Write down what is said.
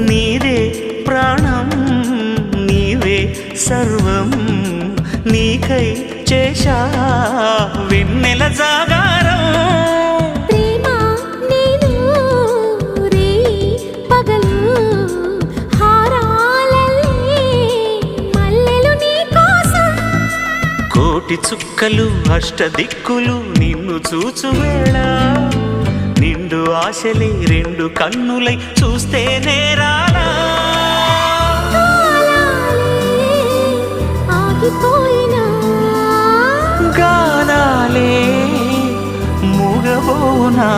నీదే ప్రాణం నీవే సర్వం నీకై చేశా వెన్నెల జాగారం ప్రేమ నేను రే పగలు హారాలల్లే మల్లెలు నీ కోసం కోటి చుక్కలు అష్టదిక్కులు నిన్ను చూచువేళ నిండు ఆశలే రెండు కన్నులై చూస్తే నేరాలా ఆగిపోయినా గానాలే మూగబోనా